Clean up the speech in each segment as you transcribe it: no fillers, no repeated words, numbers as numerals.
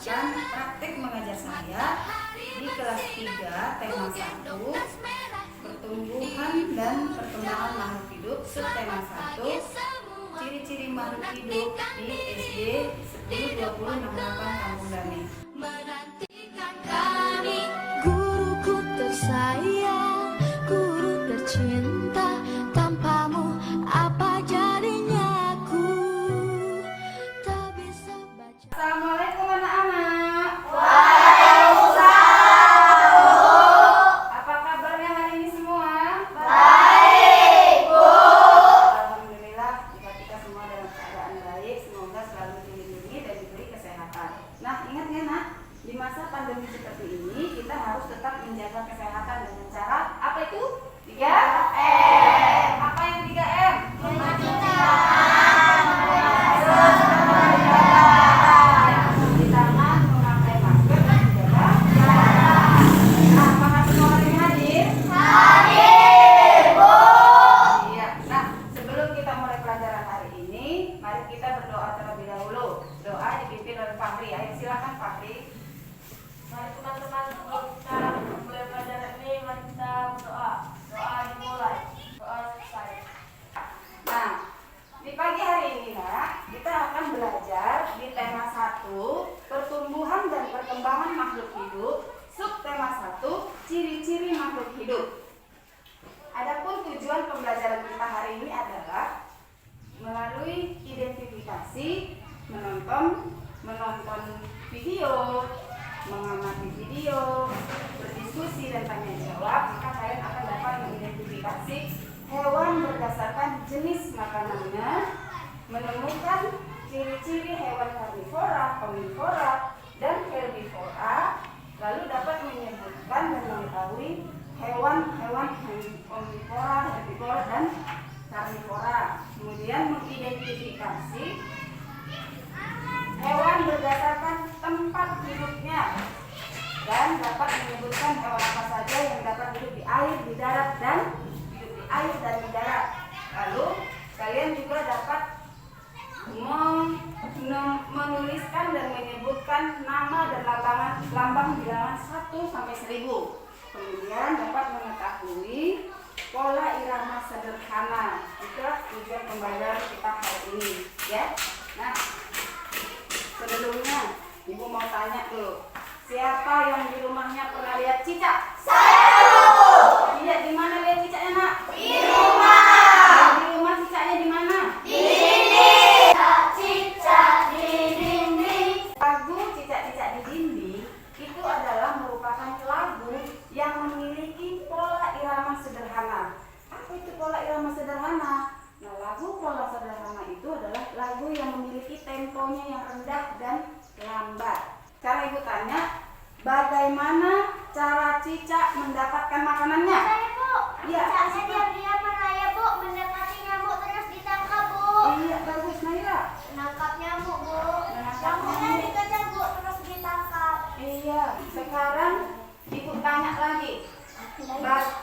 mendengarkan praktek mengajar saya di kelas 3 tema 1 pertumbuhan dan perkembangan makhluk hidup, subtema 1 ciri-ciri makhluk hidup di SD 102068 Kampung Damai. Menantikan kami, guruku tersayang, guru tercinta, tanpamu apa jadinya aku tak bisa baca. Assalamualaikum anak-anak. Apa kabarnya hari ini semua? Baik, Bu. Alhamdulillah, jika kita semua dalam keadaan baik, semoga selalu dilindungi dan diberi kesehatan. Nah, ingat ya nak, di masa pandemi seperti ini kita harus tetap menjaga kesehatan dengan cara apa itu? 3M. Apa yang 3M? Mencuci tangan, memakai masker dan menjaga jarak. Nah, apakah semua hari ini hadir? Hadir, Bu. Iya. Nah, sebelum kita mulai pelajaran hari ini, mari kita berdoa terlebih dahulu. Doa dipimpin oleh Fahri. Ayo silakan Fahri. Mari teman-teman, sebelum kita mulai pelajaran ini, mari kita berdoa. Doa dimulai, doa selesai. Nah, di pagi hari ini nak, kita akan belajar di tema 1 pertumbuhan dan perkembangan makhluk hidup, subtema 1 ciri-ciri makhluk hidup. Adapun tujuan pembelajaran kita hari ini adalah melalui identifikasi, menonton video, mengamati video, berdiskusi dan tanya jawab, maka kalian akan dapat mengidentifikasi hewan berdasarkan jenis makanannya, menemukan ciri-ciri hewan karnivora, omnivora, dan herbivora, lalu dapat menyebutkan dan mengetahui hewan-hewan omnivora, herbivora, dan karnivora. Kemudian mengidentifikasi hewan berdasarkan tempat hidupnya dan dapat menyebutkan hewan apa saja yang dapat hidup di air, di darat, dan hidup di air dan di darat. Lalu kalian juga dapat menuliskan dan menyebutkan nama dan lambang bilangan 1 sampai 1000. Kemudian dapat mengetahui pola irama sederhana. Itulah tujuan pembelajaran kita hari ini, ya. Nah, sebelumnya Ibu mau tanya dulu, siapa yang di rumahnya pernah lihat cicak? Saya, Bu. Iya, di mana lihat cicaknya nak? Di rumah. Di rumah cicaknya di mana? Di dinding. Cicak di dinding. Lagu cicak-cicak di dinding itu adalah merupakan lagu yang memiliki pola irama sederhana. Apa itu pola irama sederhana? Nah, lagu pola sederhana itu adalah lagu yang memiliki temponya yang rendah dan lambat. Sekarang Ibu tanya, bagaimana cara cicak mendapatkan makanannya? Saya, Bu. Iya. Cicaknya diam-diam merayap, Bu. Mendekati nyamuk terus ditangkap, Bu. Iya, bagus Naila. Menangkap nyamuk, Bu. Menangkap Nyamuknya nyamuk. dikejar, Bu, terus ditangkap. Iya, sekarang Ibu tanya lagi.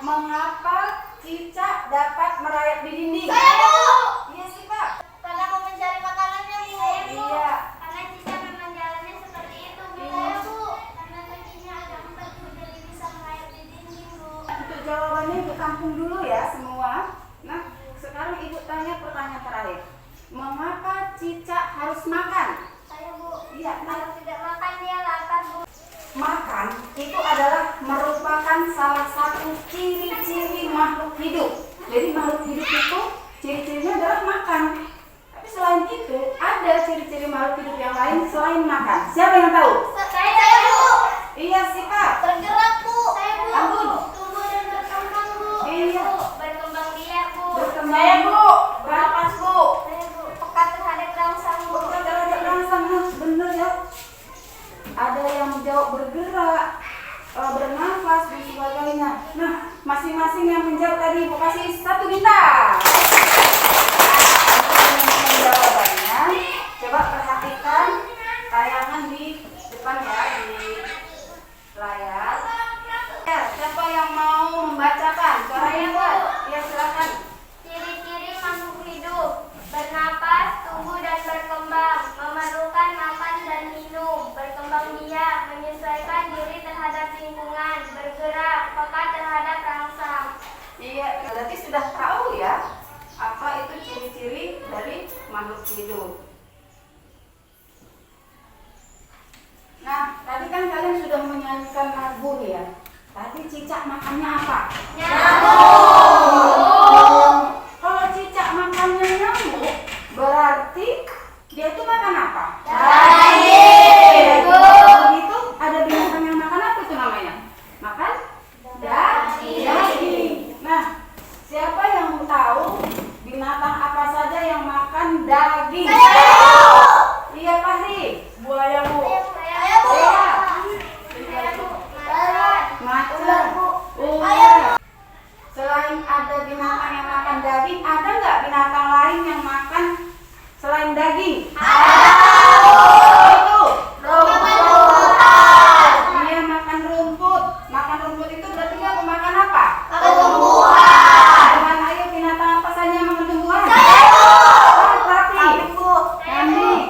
Mengapa cicak dapat merayap di dinding? Saya, Bu. Iya sih Pak. Karena mau mencari makanannya, Bu. Saya, Bu. Iya. Karena cicak memang jalannya seperti itu, Bu. Iya. Saya, Bu. Karena kakinya ada 4, Bu, jadi bisa merayap di dinding, Bu. Untuk jawabannya Ibu tampung dulu ya semua. Nah, sekarang Ibu tanya pertanyaan terakhir. Mengapa cicak harus makan? Saya, Bu. Iya, Kalau tidak makan dia lapar, Bu. makan itu adalah merupakan salah satu ciri-ciri makhluk hidup. Jadi makhluk hidup itu ciri-cirinya adalah makan. Tapi selain itu ada ciri-ciri makhluk hidup yang lain selain makan. Siapa yang tahu? Saya, Bu. Iya sih Pak. Bergerak, Bu. Saya, Bu. Ampun. Tumbuh dan berkembang, Bu. Iya. Bu. Berkembang biak, Bu. Berkembang. Saya, Bu. Berapas Bu. Saya, Bu. Peka terhadap rangsang, Bu. Bukan terhadap rangsang, nah, bener ya. Ada yang menjawab bergerak, bernafas dan sebagainya. Nah, masing-masing yang menjawab tadi Ibu kasih 1 bintang. Jawabannya, coba perhatikan tayangan di depan makhluk hidup. Nah, tadi kan kalian sudah menyanyikan lagu ya. Tadi cicak makannya apa? Nyamuk. Kalau cicak makannya nyamuk, berarti dia itu makan apa? Daging. Begitu ada binatang yang makan apa itu namanya? Makan daging. Nah, siapa yang tahu binatang apa saja yang makan daging? Iya, Fahri. Buaya, Bu. Macan, ular. Selain ada binatang yang makan daging, ada nggak binatang lain yang makan selain daging? Itu rumput. Dia makan rumput. Makan rumput itu berarti dia pemakan apa? Tumbuhan. Ayo, binatang apa saja yang makan tumbuhan? Kambing.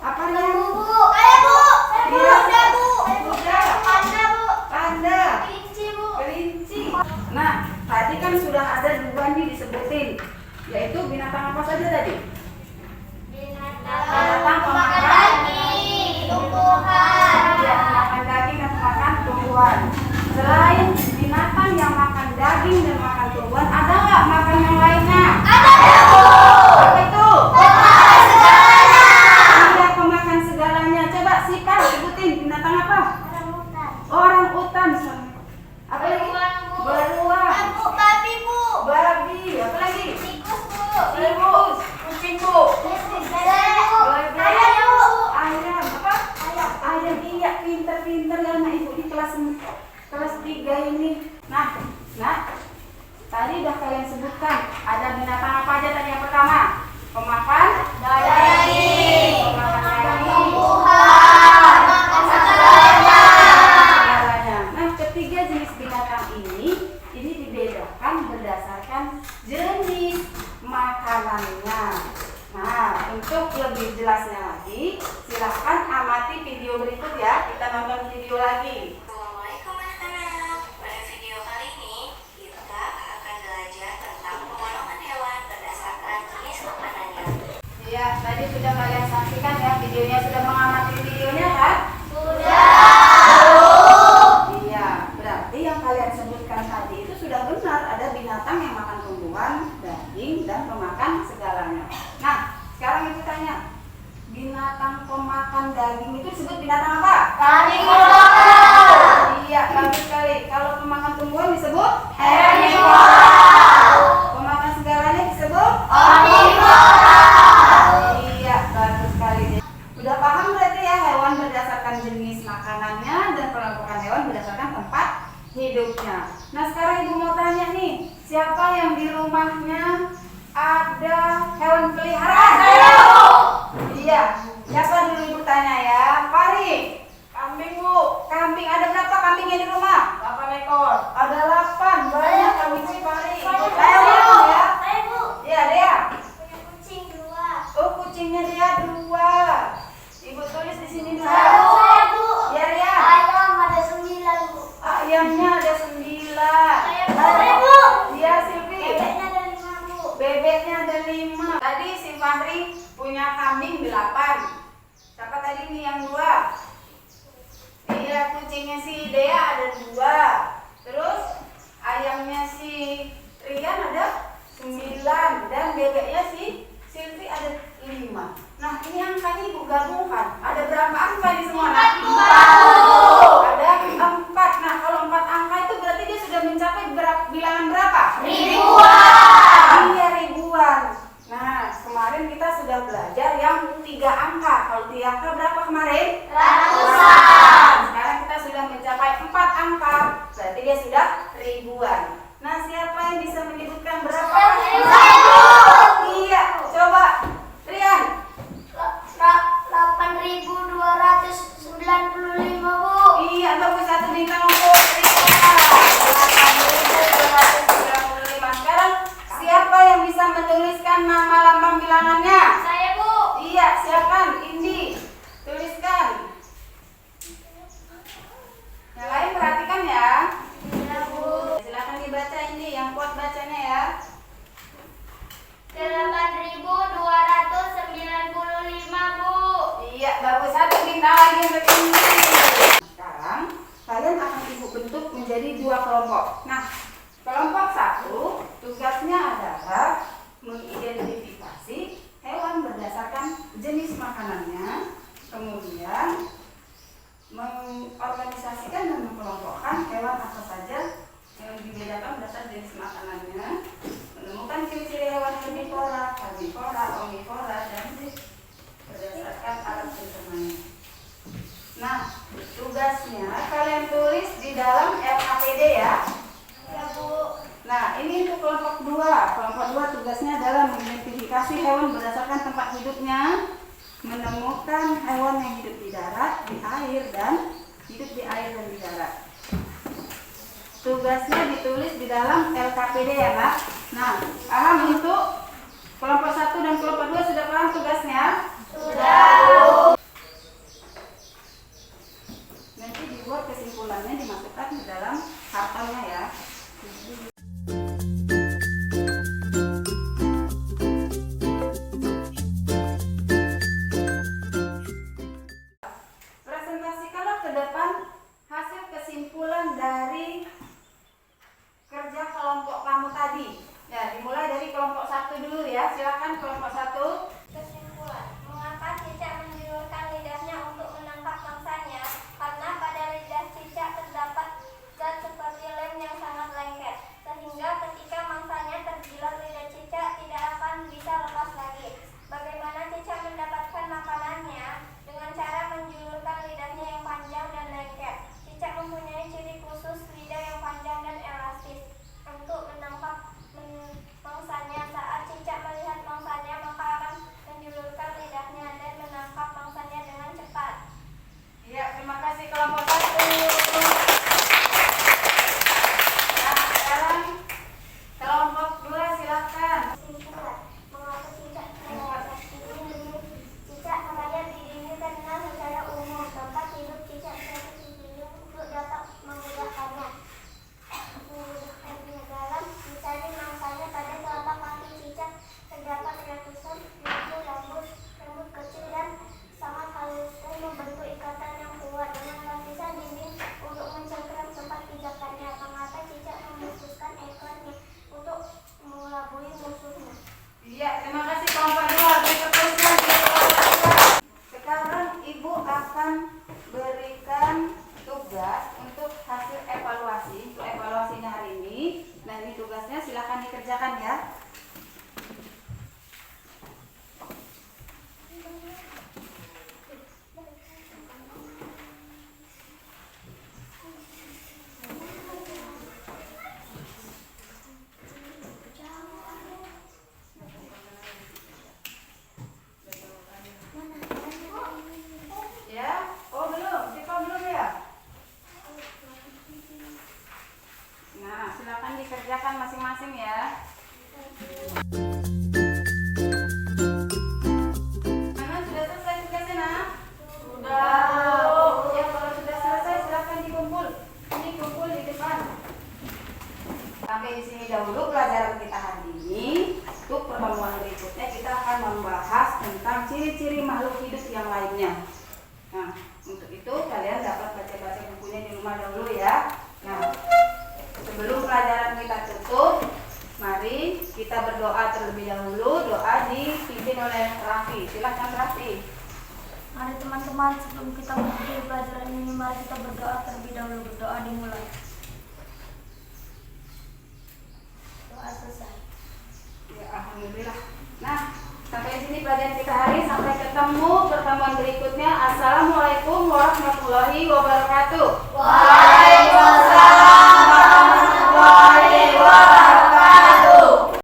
Apa lagi? Kelinci. Nah, tadi kan sudah ada dua nih disebutin, yaitu binatang apa saja tadi? Binatang pemakan daging. Iya, makan daging dan makan tumbuhan. Selain binatang yang makan daging dan makan tumbuhan, ada nggak makan yang lainnya? Apa itu? Iya, pemakan segalanya. Coba Sipan sebutin binatang apa? Orang utan. Apa lagi? Beruang. Babi. Apa lagi? Tikus. Kucing, Bu. Ayam. Apa? Ayam. Iya, pinter-pinter ya anak ibu di kelas 3 ini. Nah, tadi udah kalian sebutkan ada binatang apa aja tadi yang pertama? Pemakan daging. Nah, ketiga jenis binatang ini dibedakan berdasarkan jenis makanannya. Nah, untuk lebih jelasnya lagi, silahkan amati video berikut ya. Kita nonton video lagi. Assalamualaikum anak-anak. Pada video kali ini kita akan belajar tentang pengolahan hewan berdasarkan jenis makanannya. Iya, tadi sudah kalian saksikan ya videonya. Sudah mengamati videonya kan? Iya, berarti yang kalian sebutkan tadi itu sudah benar. Ada binatang yang makan tumbuhan, daging, dan pemakan segalanya. Nah, sekarang ibu tanya, binatang pemakan daging itu disebut binatang apa? Iya, bagus sekali. Kalau pemakan tumbuhan disebut pemakan segalanya disebut Iya, bagus sekali. Udah paham berarti ya, hewan berdasarkan jenis makanannya dan pengelompokan hewan berdasarkan tempat hidupnya. Nah, sekarang ibu mau tanya nih, siapa yang di rumahnya ada hewan peliharaan? Iya, siapa dulu ibu tanya ya? Fahri. Kambing, Bu. Kambing, ada berapa kambingnya di rumah? 8 ekor. Ada 8, banyak kambing si Fahri. Saya, Ya. Iya, Dea. Oh, kucingnya dia 2. Ibu tulis di sini dulu. Ya, Ria. Ayamnya ada 9. Iya, Silvi. Bebeknya ada 5. Tadi si Fahri punya kambing 8. Siapa tadi nih yang 2? Iya, kucingnya si Dea ada 2. Terus ayamnya si Rian ada 9 dan bebeknya si Silvi ada 5. Nah, ini angkanya ibu gabungkan. Ada berapa angka ini semua? Ada 4. Nah, kalau 4 angka itu berarti dia sudah mencapai bilangan berapa? Iya, ribuan. Nah, kemarin kita sudah belajar yang 3 angka. Kalau 3 angka berapa kemarin? Ratusan. Sekarang kita sudah mencapai 4 angka. Berarti dia sudah ribuan. Nah, siapa yang bisa menyebutkan berapa? Iya, coba Rian. 8.295, Bu. Iya, bagus, 1 bintang untuk Rian. 8.295. Sekarang siapa yang bisa menuliskan nama lambang bilangannya? Saya, Bu. Iya, silakan Indi. Tuliskan. Yang lain perhatikan ya. Iya, Bu. Silakan dibaca ini yang kuat bacanya ya. 8.295. namanya. Nah, tugasnya kalian tulis di dalam LKPD ya. Ya, Bu. Nah, ini untuk kelompok 2. Kelompok 2 tugasnya adalah mengidentifikasi hewan berdasarkan tempat hidupnya, menemukan hewan yang hidup di darat, di air, dan hidup di air dan di darat. Tugasnya ditulis di dalam LKPD ya, Nak. Nah, paham untuk kelompok 1 dan kelompok 2 sudah paham tugasnya? Sudah. Nanti dibuat kesimpulannya, dimasukkan ke dalam kartonnya ya. Presentasikanlah ke depan hasil kesimpulan dari kerja kelompok kamu tadi. Ya, dimulai dari kelompok 1 dulu ya. Silakan kelompok 1. Kesimpulan, mengapa cicak menjulurkan lidahnya untuk menangkap mangsanya? Karena pada lidah cicak terdapat zat seperti lem yang sangat lengket, sehingga ketika mangsanya terjilat lidah cicak tidak akan bisa lepas lagi. Bagaimana cicak mendapatkan makanannya? Dengan cara menjulurkan lidahnya yang panjang dan lengket. Cicak mempunyai ciri khusus lidah yang panjang dan elastis untuk menangkap mangsanya. Saat cicak melihat mangsanya, maka akan menjulurkan lidahnya dan menangkap mangsanya dengan cepat. Ya, terima kasih kelompok 1. Nah, sekarang kelompok 2 silakan. Kesimpulan, mengapa cicak mengeluarkan ini? Cicak mengajar di ini karena secara umum tempat hidup cicak suatu dibilang untuk dapat memudahkannya dalam mencari mangsanya. Pada telapak kaki cicak terdapat ratusan ribu rambut kecil dan sangat halus dan membentuk ikatan yang kuat dengan lapisan dinding untuk mencengkeram tempat pijakannya. Mengapa cicak memutuskan ekornya untuk mengelabui musuhnya? Iya, terima kasih kelompok 2. Berikutnya kelompok 3. Sekarang Ibu akan berikan tugas untuk hasil evaluasi, untuk evaluasinya hari ini. Nah, ini tugasnya silakan dikerjakan ya. Ya, oh belum, Siva belum ya? Nah, silakan dikerjakan masing-masing ya. Mana sudah selesai tugasnya, Nak? Sudah. Ya, kalau sudah selesai silakan dikumpul. Ini kumpul di depan. Sampai di sini dahulu pelajaran kita hari ini. Untuk pertemuan berikutnya kita akan membahas tentang ciri-ciri makhluk hidup yang lainnya. Nah, untuk itu kalian dapat baca-baca bukunya di rumah dahulu ya. Nah, sebelum pelajaran kita tutup, mari kita berdoa terlebih dahulu. Doa dipimpin oleh Raffi. Silakan Raffi. Mari teman-teman, sebelum kita memulai pelajaran ini, mari kita berdoa terlebih dahulu. Berdoa dimulai. Doa selesai. Ya, alhamdulillah. Nah, sampai di sini pelajaran kita hari. Sampai ketemu pertemuan berikutnya. Assalamualaikum warahmatullahi wabarakatuh. Waalaikumsalam warahmatullahi wabarakatuh.